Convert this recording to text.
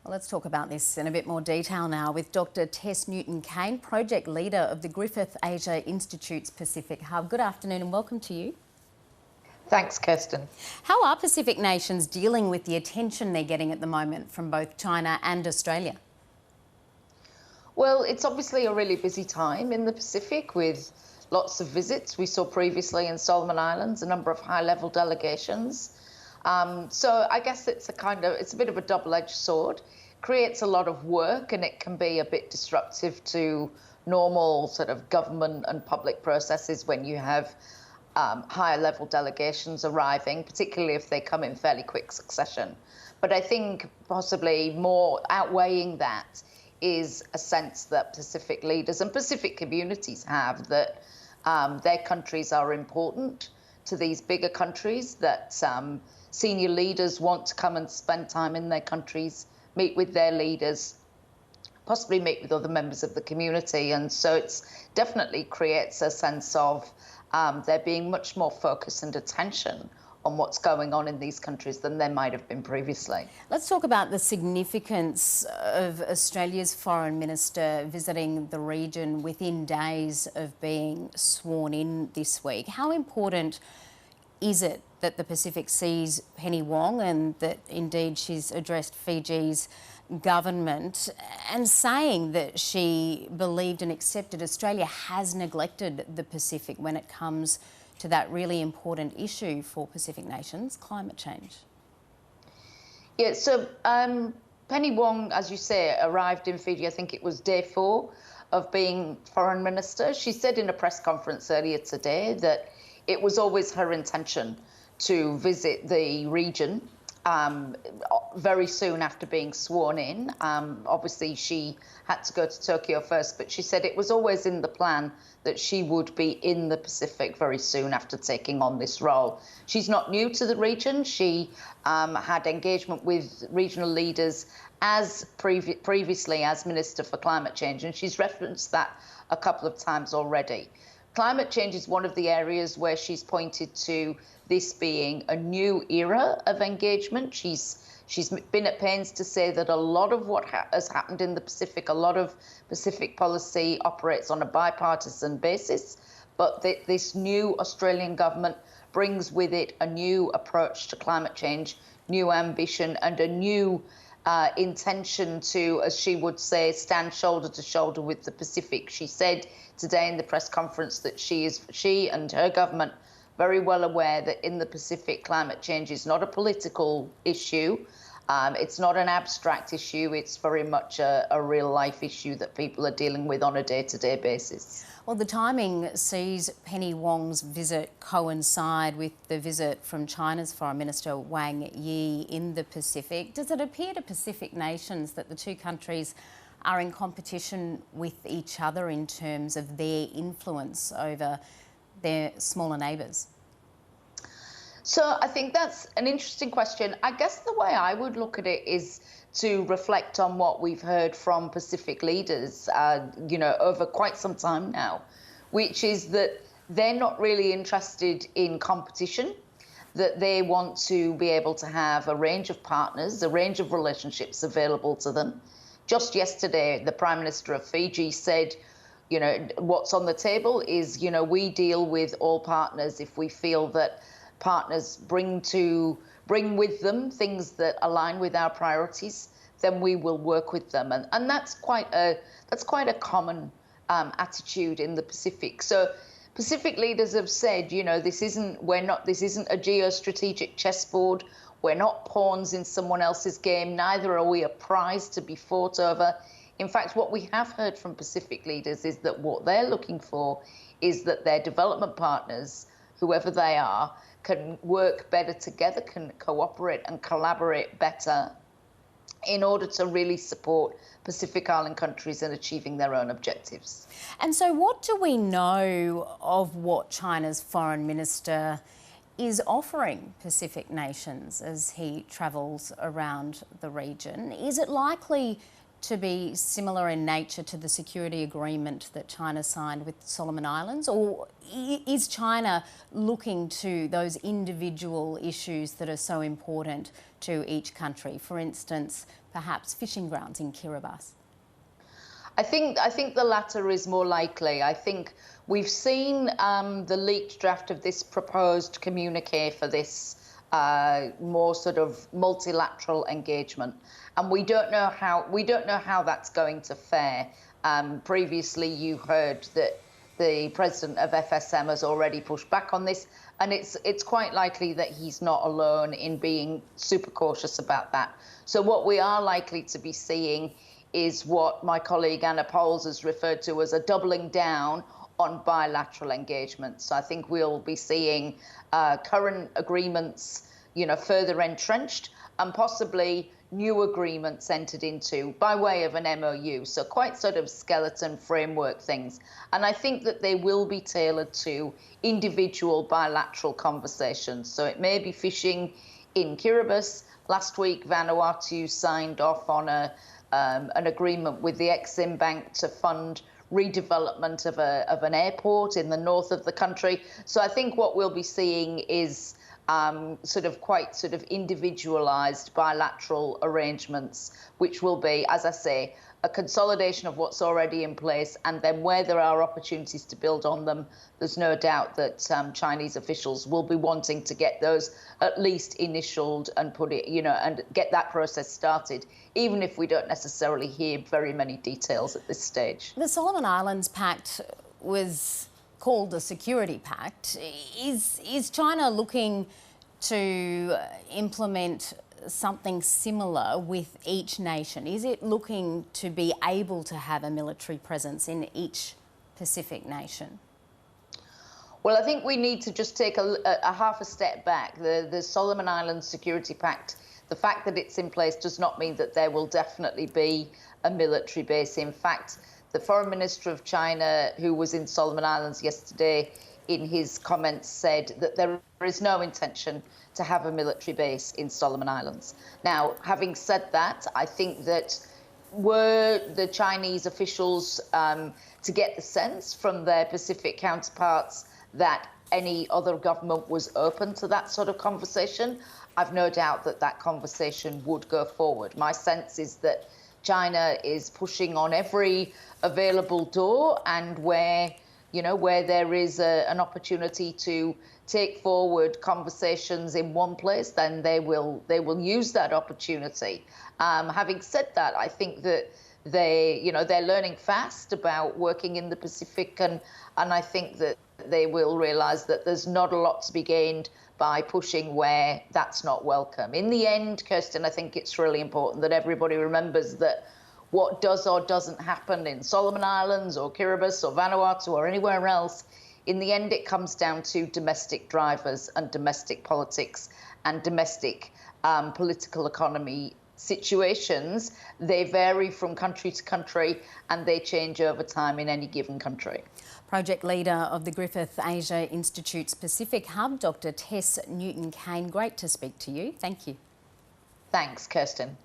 Well, let's talk about this in a bit more detail now with Dr. Tess Newton Cain, Project Leader of the Griffith Asia Institute's Pacific Hub. Good afternoon and welcome to you. Thanks, Kirsten. How are Pacific nations dealing with the attention they're getting at the moment from both China and Australia? Well, it's obviously a really busy time in the Pacific with lots of visits. We saw previously in Solomon Islands a number of high-level delegations. So I guess it's a bit of a double-edged sword. Creates a lot of work and it can be a bit disruptive to normal sort of government and public processes when you have higher level delegations arriving, particularly if they come in fairly quick succession. But I think possibly more outweighing that is a sense that Pacific leaders and Pacific communities have that their countries are important to these bigger countries, that senior leaders want to come and spend time in their countries, meet with their leaders, possibly meet with other members of the community. And so it's definitely creates a sense of there being much more focus and attention on what's going on in these countries than there might have been previously. Let's talk about the significance of Australia's Foreign Minister visiting the region within days of being sworn in this week. How important is it that the Pacific sees Penny Wong and that indeed she's addressed Fiji's government and saying that she believed and accepted Australia has neglected the Pacific when it comes to that really important issue for Pacific nations, climate change? Yeah, so Penny Wong, as you say, arrived in Fiji, I think it was day 4 of being Foreign Minister. She said in a press conference earlier today that it was always her intention to visit the region very soon after being sworn in. Obviously, she had to go to Tokyo first, but she said it was always in the plan that she would be in the Pacific very soon after taking on this role. She's not new to the region. She had engagement with regional leaders previously as Minister for Climate Change, and she's referenced that a couple of times already. Climate change is one of the areas where she's pointed to this being a new era of engagement. She's been at pains to say that a lot of what has happened in the Pacific, a lot of Pacific policy operates on a bipartisan basis, but this new Australian government brings with it a new approach to climate change, new ambition and a new intention to, as she would say, stand shoulder to shoulder with the Pacific. She said today in the press conference that she and her government very well aware that in the Pacific, climate change is not a political issue. It's not an abstract issue. It's very much a real life issue that people are dealing with on a day-to-day basis. Well, the timing sees Penny Wong's visit coincide with the visit from China's Foreign Minister Wang Yi in the Pacific. Does it appear to Pacific nations that the two countries are in competition with each other in terms of their influence over their smaller neighbours? So I think that's an interesting question. I guess the way I would look at it is to reflect on what we've heard from Pacific leaders, over quite some time now, which is that they're not really interested in competition, that they want to be able to have a range of partners, a range of relationships available to them. Just yesterday, the Prime Minister of Fiji said, what's on the table is, we deal with all partners if we feel that partners bring with them things that align with our priorities, then we will work with them. And that's quite a common attitude in the Pacific. So Pacific leaders have said, this isn't a geostrategic chessboard. We're not pawns in someone else's game. Neither are we a prize to be fought over. In fact, what we have heard from Pacific leaders is that what they're looking for is that their development partners, whoever they are, can work better together, can cooperate and collaborate better in order to really support Pacific Island countries in achieving their own objectives. And so what do we know of what China's Foreign Minister is offering Pacific nations as he travels around the region? Is it likely to be similar in nature to the security agreement that China signed with Solomon Islands? Or is China looking to those individual issues that are so important to each country? For instance, perhaps fishing grounds in Kiribati? I think the latter is more likely. I think we've seen the leaked draft of this proposed communique for this more sort of multilateral engagement, and we don't know how that's going to fare. Previously, you heard that the president of FSM has already pushed back on this, and it's quite likely that he's not alone in being super cautious about that. So what we are likely to be seeing is what my colleague Anna Pauls has referred to as a doubling down on bilateral engagement. So I think we'll be seeing current agreements, further entrenched, and possibly new agreements entered into by way of an MOU. So quite sort of skeleton framework things. And I think that they will be tailored to individual bilateral conversations. So it may be fishing in Kiribati. Last week, Vanuatu signed off on an agreement with the Exim Bank to fund redevelopment of an airport in the north of the country. So I think what we'll be seeing is quite individualised bilateral arrangements, which will be, as I say, a consolidation of what's already in place, and then where there are opportunities to build on them, there's no doubt that Chinese officials will be wanting to get those at least initialed and put it, and get that process started, even if we don't necessarily hear very many details at this stage. The Solomon Islands Pact was called the Security Pact. Is China looking to implement something similar with each nation? Is it looking to be able to have a military presence in each Pacific nation? Well, I think we need to just take a half a step back. The Solomon Islands Security Pact, the fact that it's in place does not mean that there will definitely be a military base. In fact, the Foreign Minister of China, who was in Solomon Islands yesterday, in his comments said that there is no intention to have a military base in Solomon Islands. Now, having said that, I think that were the Chinese officials to get the sense from their Pacific counterparts that any other government was open to that sort of conversation, I've no doubt that that conversation would go forward. My sense is that China is pushing on every available door, and where there is an opportunity to take forward conversations in one place, then they will use that opportunity. Having said that, I think that they're learning fast about working in the Pacific, and I think that they will realise that there's not a lot to be gained by pushing where that's not welcome. In the end, Kirsten, I think it's really important that everybody remembers that what does or doesn't happen in Solomon Islands or Kiribati or Vanuatu or anywhere else, in the end it comes down to domestic drivers and domestic politics and domestic political economy situations. They vary from country to country, and they change over time in any given country. Project leader of the Griffith Asia Institute's Pacific Hub, Dr. Tess Newton Cain, great to speak to you. Thank you. Thanks, Kirsten.